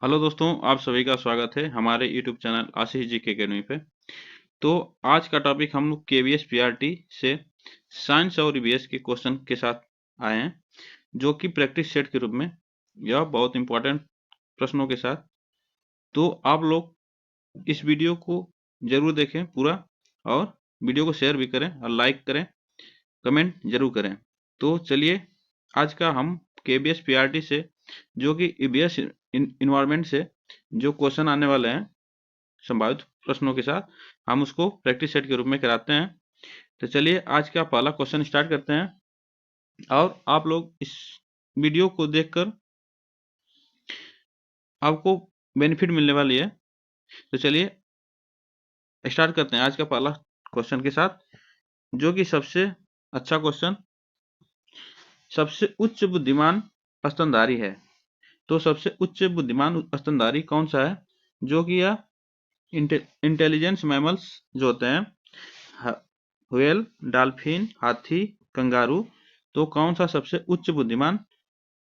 Hello दोस्तों, आप सभी का स्वागत है हमारे यूट्यूब चैनल आशीष जी के अकेडमी पे। तो आज का टॉपिक हम लोग केवीएस पीआरटी से साइंस और ईवीएस के क्वेश्चन के साथ आए हैं, जो कि प्रैक्टिस सेट के रूप में यह बहुत इंपॉर्टेंट प्रश्नों के साथ। तो आप लोग इस वीडियो को जरूर देखें पूरा, और वीडियो को शेयर भी करें और लाइक करें, कमेंट जरूर करें। तो चलिए, आज का हम केवीएस पीआरटी से, जो कि ईवीएस इन्वायरमेंट से जो क्वेश्चन आने वाले हैं संभावित प्रश्नों के साथ, हम उसको प्रैक्टिस सेट के रूप में कराते हैं। तो चलिए, आज का पहला क्वेश्चन स्टार्ट करते हैं, और आप लोग इस वीडियो को देखकर आपको बेनिफिट मिलने वाली है। तो चलिए स्टार्ट करते हैं आज का पहला क्वेश्चन के साथ, जो कि सबसे अच्छा क्वेश्चन, सबसे उच्च बुद्धिमान स्तनधारी है। तो सबसे उच्च बुद्धिमान स्तनधारी कौन सा है? जो कि यह इंटेलिजेंस मैमल्स जो होते हैं, व्हेल, डॉल्फिन, हाथी, कंगारू। तो कौन सा सबसे उच्च बुद्धिमान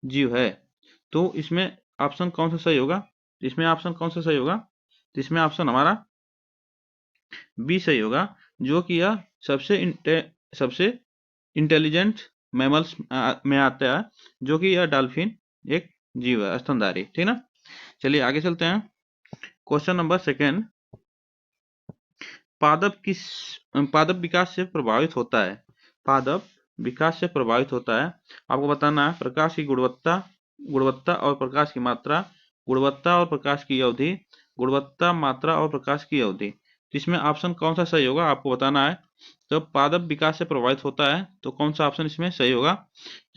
जीव है? तो इसमें ऑप्शन कौन सा सही होगा? इसमें ऑप्शन कौन सा सही होगा? तो इसमें ऑप्शन हमारा बी सही होगा, जो कि यह सबसे इंटेलिजेंट मैमल्स में आता है, जो कि यह डॉल्फिन एक जीव है, स्तनधारी। ठीक ना? चलिए आगे चलते हैं। क्वेश्चन नंबर सेकेंड, पादप विकास से प्रभावित होता है। पादप विकास से प्रभावित होता है, आपको बताना है प्रकाश की गुणवत्ता और प्रकाश की मात्रा, गुणवत्ता और प्रकाश की अवधि, गुणवत्ता, मात्रा और प्रकाश की अवधि। इसमें ऑप्शन कौन सा सही होगा आपको बताना है। तो पादप विकास से प्रभावित होता है, तो कौन सा ऑप्शन इसमें सही होगा?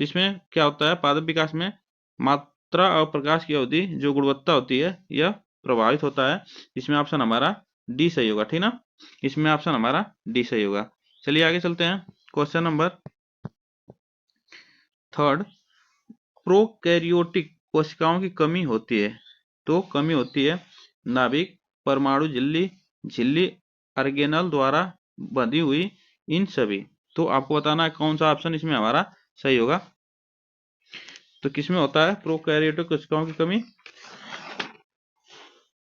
इसमें क्या होता है, पादप विकास में मात्रा और प्रकाश की अवधि, जो गुणवत्ता होती है, यह प्रभावित होता है। इसमें ऑप्शन हमारा डी सही होगा। ठीक ना? इसमें ऑप्शन हमारा डी सही होगा। चलिए आगे चलते हैं। क्वेश्चन नंबर थर्ड, प्रोकैरियोटिक कोशिकाओं की कमी होती है। तो कमी होती है नाभिक, परमाणु झिल्ली, झिल्ली ऑर्गेनल द्वारा बंधी हुई, इन सभी। तो आपको बताना है कौन सा ऑप्शन इसमें हमारा सही होगा। तो किसमें होता है प्रोकैरियोटिक कोशिकाओं की कमी?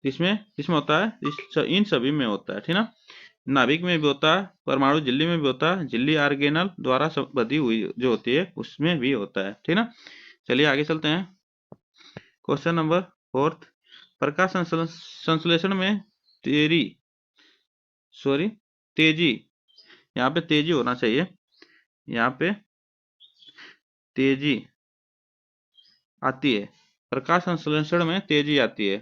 इसमें किसमें होता है? इन सभी में होता है। ठीक ना? नाभिक में भी होता है, परमाणु झिल्ली में भी होता है, झिल्ली ऑर्गेनल द्वारा बंधी हुई जो होती है उसमें भी होता है। ठीक ना? चलिए आगे चलते हैं। क्वेश्चन नंबर फोर्थ, प्रकाश संश्लेषण में तेरी सॉरी तेजी, यहाँ पे तेजी होना चाहिए, यहाँ पे तेजी आती है। प्रकाश संश्लेषण में तेजी आती है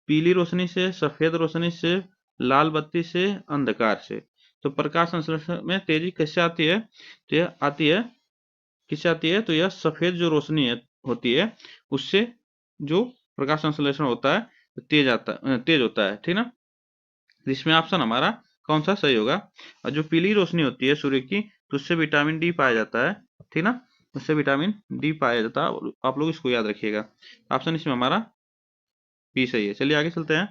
पीली रोशनी से, सफेद रोशनी से, लाल बत्ती से, अंधकार से। तो प्रकाश संश्लेषण में तेजी कैसे आती है? तो यह आती है, किससे आती है? तो यह सफेद जो रोशनी है होती है, उससे जो प्रकाश संश्लेषण होता है तेज होता है। ठीक ना? इसमें ऑप्शन हमारा कौन सा सही होगा? और जो पीली रोशनी होती है सूर्य की, तो उससे विटामिन डी पाया जाता है। ठीक ना? उससे विटामिन डी पाया जाता है, आप लोग इसको याद रखिएगा। ऑप्शन इसमें हमारा बी सही है। चलिए आगे चलते हैं।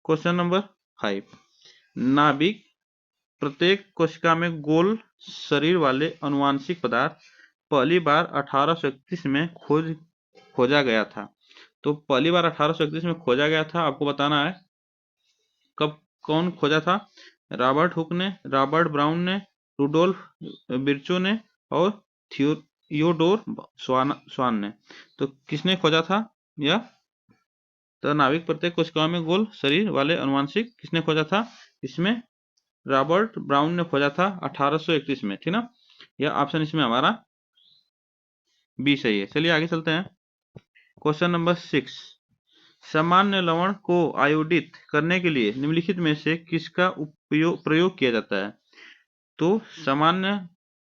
क्वेश्चन नंबर 5, नाभिक प्रत्येक कोशिका में गोल शरीर वाले अनुवांशिक पदार्थ पहली बार 1831 में खोजा गया था। तो पहली बार 1831 में खोजा गया था, आपको बताना है कब, कौन खोजा था? रॉबर्ट हुक ने, रॉबर्ट ब्राउन ने, रुडोल्फ बिर्चो ने, और थियोडोर स्वान ने। तो किसने खोजा था यह? तो नाभिक प्रत्येक कोशिकाओं में गोल शरीर वाले अनुवांशिक किसने खोजा था? इसमें रॉबर्ट ब्राउन ने खोजा था 1831 में। ठीक ना? यह ऑप्शन इसमें हमारा बी सही है। चलिए आगे चलते हैं। क्वेश्चन नंबर 6, सामान्य लवण को आयोडित करने के लिए निम्नलिखित में से किसका प्रयोग किया जाता है? तो सामान्य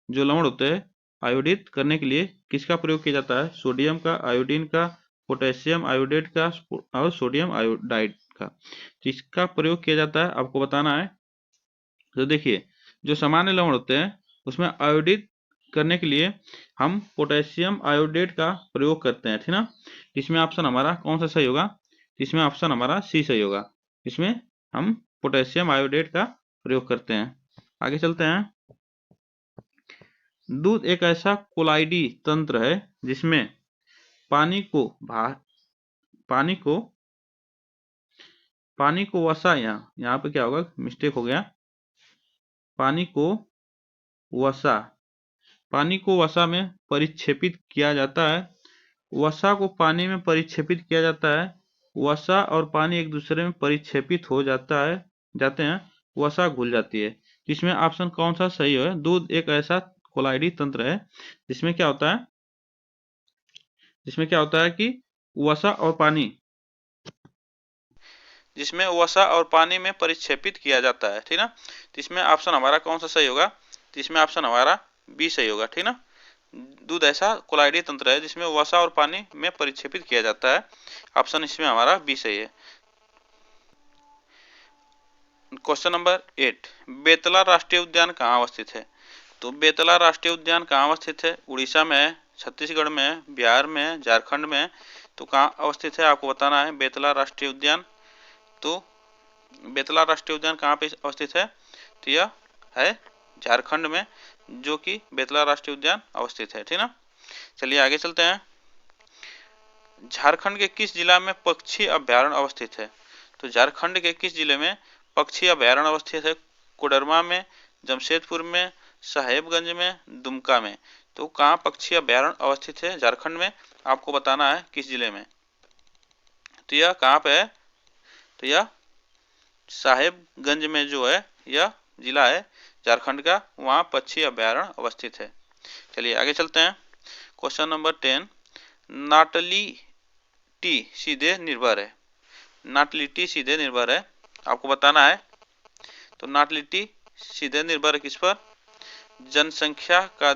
जो लवण होते हैं आयोडित करने के लिए किसका प्रयोग किया जाता है? सोडियम का, आयोडीन का, पोटेशियम आयोडेट का, और सोडियम आयोडाइड का। तो इसका प्रयोग किया जाता है, आपको बताना है। तो देखिए, जो सामान्य लवण होते हैं उसमें आयोडित करने के लिए हम पोटेशियम आयोडेट का प्रयोग करते हैं। ठीक ना? इसमें ऑप्शन हमारा कौन सा सही होगा? इसमें ऑप्शन हमारा सी सही होगा। इसमें हम पोटेशियम आयोडेट का प्रयोग करते हैं। आगे चलते हैं। दूध एक ऐसा कोलाइडी तंत्र है जिसमें पानी को पानी को वसा, यहाँ पे क्या होगा, मिस्टेक हो गया, पानी को वसा में परिक्षेपित किया जाता है। वसा को पानी में परिक्षेपित किया जाता है। वसा और पानी एक दूसरे में परिक्षेपित हो जाते हैं, वसा घुल जाती है। इसमें ऑप्शन कौन सा सही है? दूध एक ऐसा कोलाइडी तंत्र है जिसमें क्या होता है कि वसा और पानी में परिक्षेपित किया जाता है, ठीक ना। तो इसमें ऑप्शन हमारा कौन सा सही होगा? तो इसमें ऑप्शन हमारा बी सही होगा, ठीक ना। दूध ऐसा कोलाइडी तंत्र है जिसमें वसा और पानी में परिक्षेपित किया जाता है। ऑप्शन इसमें हमारा बी सही है। क्वेश्चन नंबर 8, बेतला राष्ट्रीय उद्यान कहाँ अवस्थित है? तो बेतला राष्ट्रीय उद्यान कहाँ अवस्थित है? उड़ीसा में, छत्तीसगढ़ में, बिहार में, झारखंड में। तो कहाँ अवस्थित है आपको बताना है बेतला राष्ट्रीय उद्यान। तो बेतला राष्ट्रीय उद्यान कहाँ पे अवस्थित है? तो यह है झारखंड में, जो कि बेतला राष्ट्रीय उद्यान अवस्थित है, ठीक ना। चलिए आगे चलते हैं। झारखंड के किस जिला में पक्षी अभ्यारण्य अवस्थित है? तो झारखंड के किस जिले में पक्षी अभ्यारण्य अवस्थित है? कोडरमा में, जमशेदपुर में, साहेबगंज में, दुमका में। तो कहाँ पक्षी अभ्यारण्य अवस्थित है झारखंड में? आपको बताना है किस जिले में। तो यह कहाँ पे है? तो यह साहेबगंज में जो है यह जिला है झारखंड का, वहाँ पक्षी अभ्यारण्य अवस्थित है। चलिए आगे चलते हैं। क्वेश्चन नंबर 10, नाटिलिटी सीधे निर्भर है। नाटिलिटी सीधे निर्भर है, आपको बताना है। तो नाटिलिटी सीधे निर्भर है किस पर? जनसंख्या का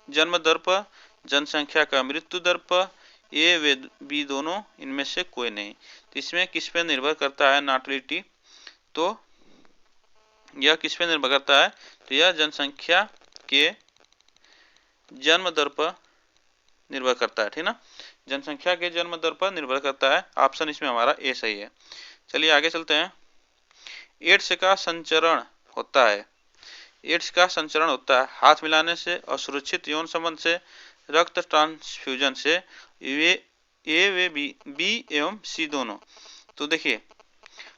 जन्म दर पर, जनसंख्या का मृत्यु दर पर, ये वे भी दोनों, इनमें से कोई नहीं। तो इसमें किस पे निर्भर करता है नाटिलिटी? तो यह किस पे निर्भर करता है? तो यह जनसंख्या के जन्म दर पर निर्भर करता है, ठीक ना। जनसंख्या के जन्म दर पर निर्भर करता है। ऑप्शन इसमें हमारा ए सही है। चलिए आगे चलते हैं। एड्स का संचरण होता है। एड्स का संचरण होता है हाथ मिलाने से, असुरक्षित यौन संबंध से, रक्त ट्रांसफ्यूजन से, वे बी एवं सी दोनों। तो देखिए,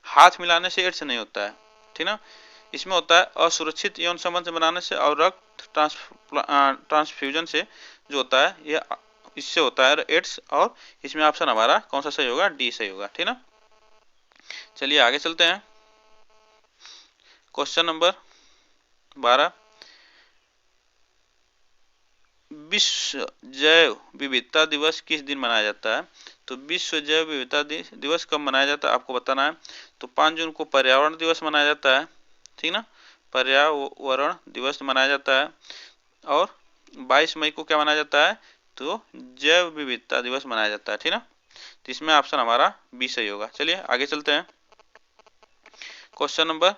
हाथ मिलाने से एड्स नहीं होता है, ठीक ना। इसमें होता है असुरक्षित यौन संबंध बनाने से और रक्त ट्रांसफ्यूजन से जो होता है, यह इससे होता है एड्स। और इसमें ऑप्शन हमारा कौन सा सही होगा? डी सही होगा, ठीक ना। चलिए आगे चलते हैं। क्वेश्चन नंबर 12, विश्व जैव विविधता दिवस किस दिन मनाया जाता है? तो विश्व जैव विविधता दिवस कब मनाया जाता है आपको बताना है। तो 5 जून को पर्यावरण दिवस मनाया जाता है, ठीक ना। पर्यावरण दिवस मनाया जाता है। और 22 मई को क्या मनाया जाता है? तो जैव विविधता दिवस मनाया जाता है, ठीक ना। तो इसमें ऑप्शन हमारा बी सही होगा। चलिए आगे चलते हैं। क्वेश्चन नंबर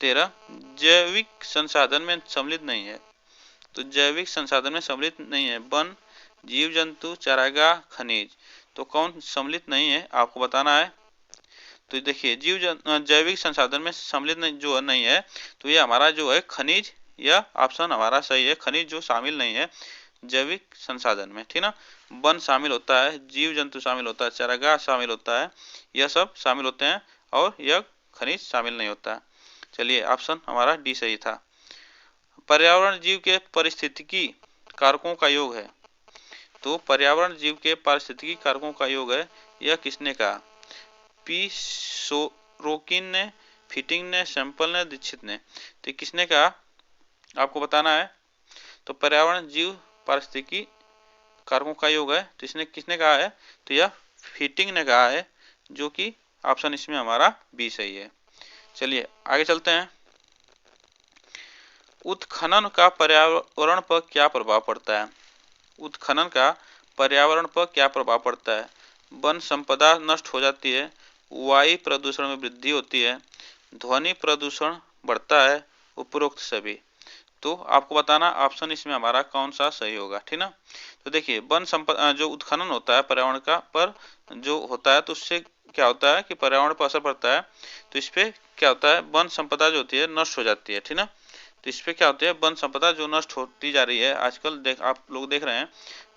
13, जैविक संसाधन में सम्मिलित नहीं है। तो जैविक संसाधन में सम्मिलित नहीं है वन, जीव जंतु, चारागाह, खनिज। तो कौन सम्मिलित नहीं है आपको बताना है। तो देखिए, जैविक संसाधन में सम्मिलित जो नहीं है, तो ये हमारा जो है खनिज, यह ऑप्शन हमारा सही है। खनिज जो शामिल नहीं है जैविक संसाधन में, ठीक ना। वन शामिल होता है, जीव जंतु शामिल होता है, चारागाह शामिल होता है, यह सब शामिल होते हैं, और यह खनिज शामिल नहीं होता है। चलिए ऑप्शन हमारा डी सही था। पर्यावरण जीव के पारिस्थितिकी कारकों का योग है। तो पर्यावरण जीव के पारिस्थितिकी कारकों का योग है, यह किसने कहा? पी सोरोकिन ने, फिटिंग ने, सैंपल ने, दीक्षित ने। तो किसने कहा आपको बताना है। तो पर्यावरण जीव पारिस्थितिकी कारकों का योग है, तो इसने किसने कहा है? तो यह फिटिंग ने कहा है, जो कि ऑप्शन इसमें हमारा बी सही है। चलिए आगे चलते हैं। उत्खनन का पर्यावरण पर क्या प्रभाव पड़ता है? उत्खनन का पर्यावरण पर क्या प्रभाव पड़ता है? वन संपदा नष्ट हो जाती है, वायु प्रदूषण में वृद्धि होती है, ध्वनि प्रदूषण बढ़ता है, उपरोक्त सभी। तो आपको बताना ऑप्शन इसमें हमारा कौन सा सही होगा, ठीक ना। तो देखिए, वन संपदा जो उत्खनन होता है पर्यावरण का पर जो होता है, तो उससे क्या होता है कि पर्यावरण पर असर पड़ता है। तो इस पे क्या होता है, वन संपदा जो होती है नष्ट हो जाती है, ठीक ना। तो इस पे क्या होती है, वन संपदा जो नष्ट होती जा रही है आजकल, आप लोग देख रहे हैं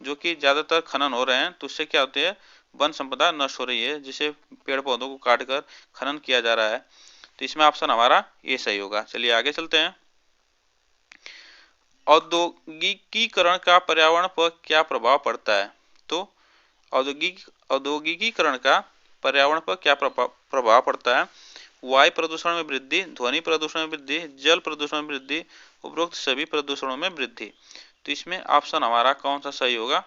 जो कि ज्यादातर खनन हो रहे हैं, तो उससे क्या होती है, वन संपदा नष्ट हो रही है, जिसे पेड़ पौधों को काटकर खनन किया जा रहा है। तो इसमें ऑप्शन हमारा ए सही होगा। चलिए आगे चलते हैं। औद्योगिकीकरण का पर्यावरण पर क्या प्रभाव पड़ता है? तो औद्योगिकीकरण का पर्यावरण पर क्या प्रभाव पड़ता है? वायु प्रदूषण में वृद्धि, ध्वनि प्रदूषण में वृद्धि, जल प्रदूषण में वृद्धि, उपरोक्त सभी प्रदूषणों में वृद्धि। तो इसमें ऑप्शन हमारा कौन सा सही होगा,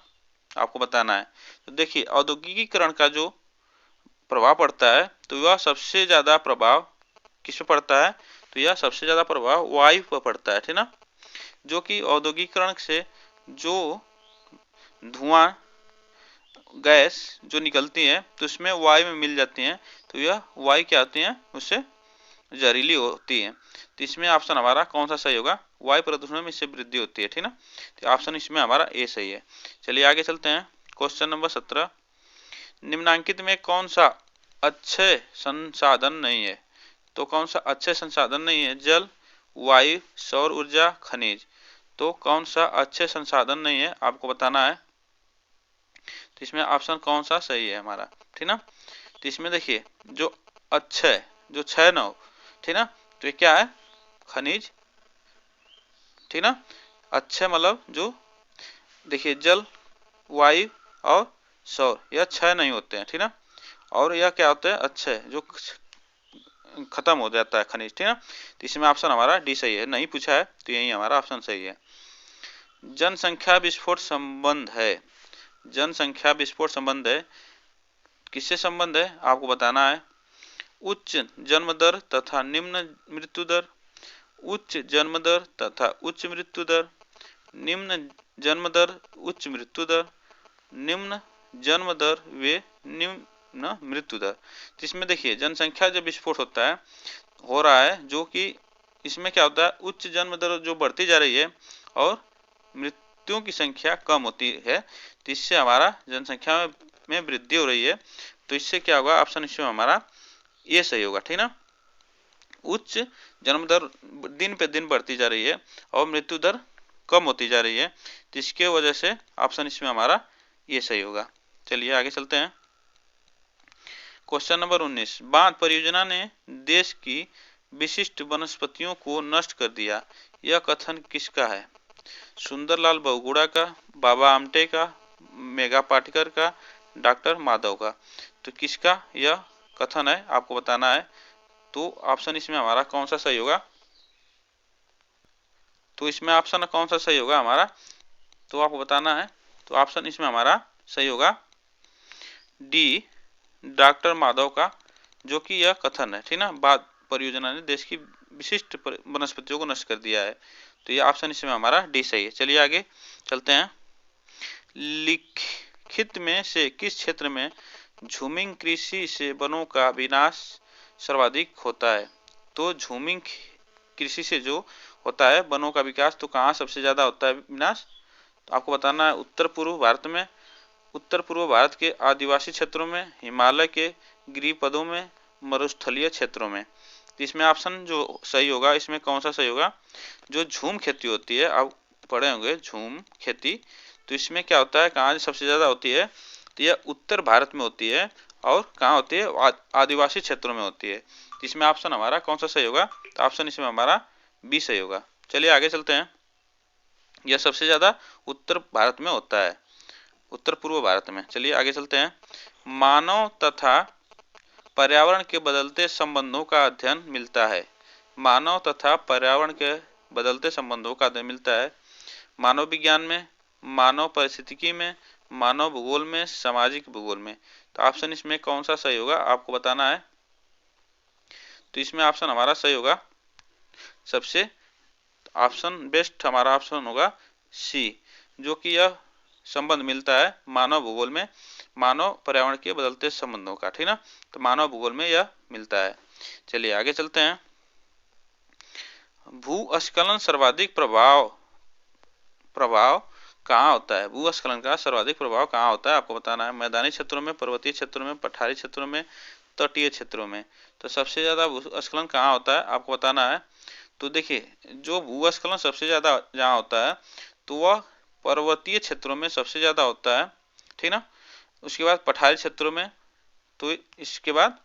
आपको बताना है। तो देखिए, औद्योगिकीकरण का जो प्रभाव पड़ता है, तो वह सबसे ज्यादा प्रभाव किस पे पड़ता है? तो यह सबसे ज्यादा प्रभाव वायु पर पड़ता है, ठीक ना। जो कि औद्योगिकीकरण से जो धुआं गैस जो निकलती है, तो उसमें वायु में मिल जाती हैं, तो यह वायु क्या होती है, उससे जहरीली होती है। तो इसमें ऑप्शन हमारा कौन सा सही होगा? वायु प्रदूषण में इससे वृद्धि होती है, ठीक ना। तो ऑप्शन इसमें हमारा ए सही है। चलिए आगे चलते हैं। क्वेश्चन नंबर 17, निम्नांकित में कौन सा अच्छे संसाधन नहीं है? तो कौन सा अच्छे संसाधन नहीं है? जल, वायु, सौर ऊर्जा, खनिज। तो कौन सा अच्छे संसाधन नहीं है, आपको बताना है। तो इसमें ऑप्शन कौन सा सही है हमारा, ठीक ना। तो इसमें देखिए, जो अच्छे जो 6 9, ठीक ना, तो ये क्या है? खनिज, ठीक ना। अच्छे मतलब जो देखिए जल, वायु और सौर, यह 6 नहीं होते हैं, ठीक ना। और यह क्या होते हैं? अच्छे जो खत्म हो जाता है खनिज, ठीक ना। तो इसमें ऑप्शन हमारा डी सही है। नहीं पूछा है तो यही हमारा ऑप्शन सही है। जनसंख्या विस्फोट संबंध है। जनसंख्या विस्फोट संबंध है, किससे संबंध है, आपको बताना है। उच्च जन्म दर तथा निम्न मृत्यु दर, उच्च जन्म दर तथा उच्च मृत्यु दर, निम्न जन्म दर उच्च मृत्यु दर, निम्न जन्म दर वे निम्न मृत्यु दर। तो इसमें देखिए, जनसंख्या जब विस्फोट होता है, हो रहा है, जो कि इसमें क्या होता है, उच्च जन्म दर जो बढ़ती जा रही है और मृत्युओं की संख्या कम होती है। तो इससे हमारा जनसंख्या में वृद्धि हो रही है। तो इससे क्या होगा, ऑप्शन इसमें हमारा ये सही होगा, ठीक ना। उच्च जन्म दर दिन पे दिन बढ़ती जा रही है और मृत्यु दर कम होती जा रही है, तो इसके वजह से ऑप्शन इसमें हमारा ये सही होगा। चलिए आगे चलते हैं। क्वेश्चन नंबर 19, बांध परियोजना ने देश की विशिष्ट वनस्पतियों को नष्ट कर दिया, यह कथन किसका है? सुंदरलाल बहुगुणा का, बाबा आमटे का, मेघा पाटकर का, डॉक्टर माधव का। तो किसका यह कथन है, आपको बताना है। तो ऑप्शन इसमें हमारा कौन सा सही होगा? तो इसमें ऑप्शन कौन सा सही होगा हमारा, तो आपको बताना है। तो ऑप्शन इसमें हमारा सही होगा डी, डॉक्टर माधव का, जो कि यह कथन है, ठीक ना। बांध परियोजना ने देश की विशिष्ट वनस्पतियों को नष्ट कर दिया है। तो ये ऑप्शन इसमें हमारा डी सही है। चलिए आगे चलते हैं। लिखित में से किस क्षेत्र में झूमिंग कृषि से वनों का विनाश सर्वाधिक होता है? तो झूमिंग कृषि से जो होता है वनों का विकास, तो कहाँ सबसे ज्यादा होता है विनाश? तो आपको बताना है, उत्तर पूर्व भारत में, उत्तर पूर्व भारत के आदिवासी क्षेत्रों में, हिमालय के गिरिपदों में, मरुस्थलीय क्षेत्रों में। तो इसमें ऑप्शन जो सही होगा, इसमें कौन सा सही होगा? जो झूम खेती होती है, आप पढ़े होंगे झूम खेती, तो इसमें क्या होता है, कहाँ सबसे ज्यादा होती है? तो यह उत्तर भारत में होती है और कहाँ होती है? आदिवासी क्षेत्रों में होती है। तो इसमें ऑप्शन हमारा कौन सा सही होगा? तो ऑप्शन इसमें हमारा बी सही होगा। चलिए आगे चलते हैं। यह सबसे ज्यादा उत्तर भारत में होता है, उत्तर पूर्व भारत में। चलिए आगे चलते हैं। मानव तथा पर्यावरण के बदलते संबंधों का अध्ययन मिलता है। मानव तथा पर्यावरण के बदलते संबंधों का अध्ययन मिलता है मानव विज्ञान में, मानव परिस्थितिकी में, मानव भूगोल में, सामाजिक भूगोल में। तो ऑप्शन इसमें कौन सा सही होगा, आपको बताना है। तो इसमें ऑप्शन हमारा सही होगा, सबसे ऑप्शन बेस्ट हमारा ऑप्शन होगा सी, जो कि यह संबंध मिलता है मानव भूगोल में, मानव पर्यावरण के बदलते संबंधों का, ठीक ना। तो मानव भूगोल में यह मिलता है। चलिए आगे चलते हैं। भूस्खलन सर्वाधिक प्रभाव कहाँ होता है? भूस्खलन का सर्वाधिक प्रभाव कहाँ होता है, आपको बताना है। मैदानी क्षेत्रों में, पर्वतीय क्षेत्रों में, पठारी क्षेत्रों में, तटीय क्षेत्रों में। तो सबसे ज्यादा भूस्खलन कहाँ होता है, आपको बताना है। तो देखिए, जो भूस्खलन सबसे ज्यादा जहाँ होता है, तो वह पर्वतीय क्षेत्रों में सबसे ज्यादा होता है, ठीक ना। उसके बाद पठारी क्षेत्रों में, तो इसके बाद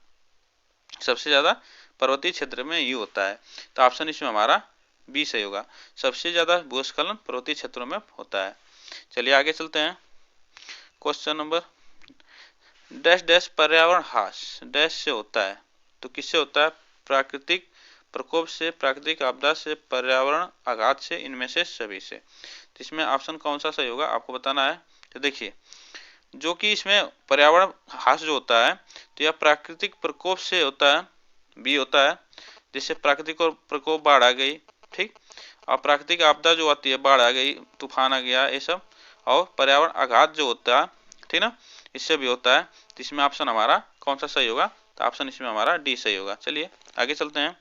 सबसे ज़्यादा पर्वतीय क्षेत्र में ये होता है। तो ऑप्शन इसमें हमारा बी सही होगा, सबसे ज़्यादा भूस्खलन पर्वतीय क्षेत्रों में होता है। चलिए आगे चलते हैं। क्वेश्चन नंबर डैश डैश पर्यावरण ह्रास डैश से होता है, तो किससे होता है? प्राकृतिक प्रकोप से, प्राकृतिक आपदा से, पर्यावरण आघात से, इनमें से सभी से। तो इसमें ऑप्शन कौन सा सही होगा आपको बताना है। तो देखिए, जो कि इसमें पर्यावरण ह्रास जो होता है, तो यह प्राकृतिक प्रकोप से होता है, बी होता है। जैसे प्राकृतिक और प्रकोप, बाढ़ आ गई, ठीक, और प्राकृतिक आपदा जो आती है, बाढ़ आ गई, तूफान आ गया, ये सब, और पर्यावरण आघात जो होता है, ठीक ना, इससे भी होता है। तो इसमें ऑप्शन हमारा कौन सा सही होगा? तो ऑप्शन इसमें हमारा डी सही होगा। चलिए आगे चलते हैं।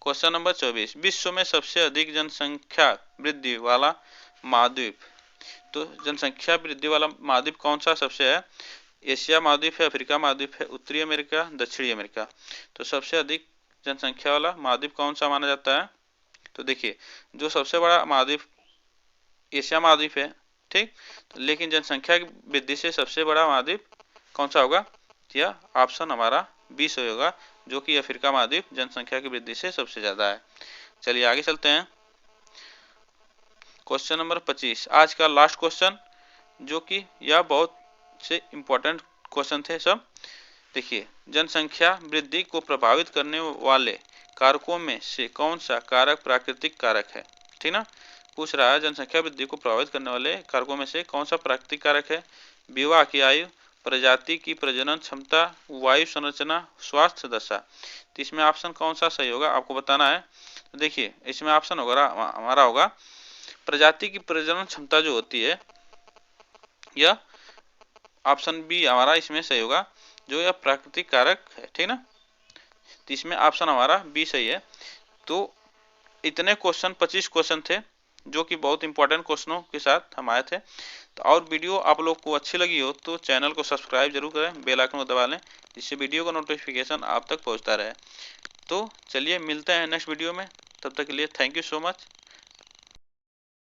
क्वेश्चन नंबर 24, विश्व में सबसे अधिक जनसंख्या वृद्धि वाला महाद्वीप, तो जनसंख्या वृद्धि वाला महाद्वीप कौन सा सबसे है? एशिया महाद्वीप है, अफ्रीका महाद्वीप है, उत्तरी अमेरिका, दक्षिणी अमेरिका। तो सबसे अधिक जनसंख्या वाला महाद्वीप कौन सा माना जाता है? तो देखिए, जो सबसे बड़ा महाद्वीप एशिया महाद्वीप है, ठीक, लेकिन जनसंख्या की वृद्धि से सबसे बड़ा महाद्वीप कौन सा होगा? यह ऑप्शन हमारा बी सही होगा, जो कि अफ्रीका महाद्वीप जनसंख्या की वृद्धि से सबसे ज्यादा है। चलिए आगे चलते हैं। क्वेश्चन नंबर 25, आज का लास्ट क्वेश्चन, जो कि यह बहुत से इम्पोर्टेंट क्वेश्चन थे सब। देखिए, जनसंख्या वृद्धि को प्रभावित करने वाले कारकों में से कौन सा कारक प्राकृतिक कारक है? ठीक ना, पूछ रहा है जनसंख्या वृद्धि को प्रभावित करने वाले कारकों में से कौन सा प्राकृतिक कारक है? विवाह की आयु, प्रजाति की प्रजनन क्षमता, वायु संरचना, स्वास्थ्य दशा। तो इसमें ऑप्शन कौन सा सही होगा आपको बताना है। तो देखिए, इसमें ऑप्शन होगा हमारा होगा प्रजाति की प्रजनन क्षमता जो होती है, यह ऑप्शन बी हमारा इसमें सही होगा, जो यह प्राकृतिक कारक है, ठीक ना। तो इसमें ऑप्शन हमारा बी सही है। तो इतने क्वेश्चन 25 क्वेश्चन थे, जो कि बहुत इंपॉर्टेंट क्वेश्चनों के साथ हम आए थे। तो और वीडियो आप लोग को अच्छी लगी हो तो चैनल को सब्सक्राइब जरूर करें, बेल आइकन को दबा लें, जिससे वीडियो का नोटिफिकेशन आप तक पहुंचता रहे। तो चलिए मिलते हैं नेक्स्ट वीडियो में, तब तक के लिए थैंक यू सो मच।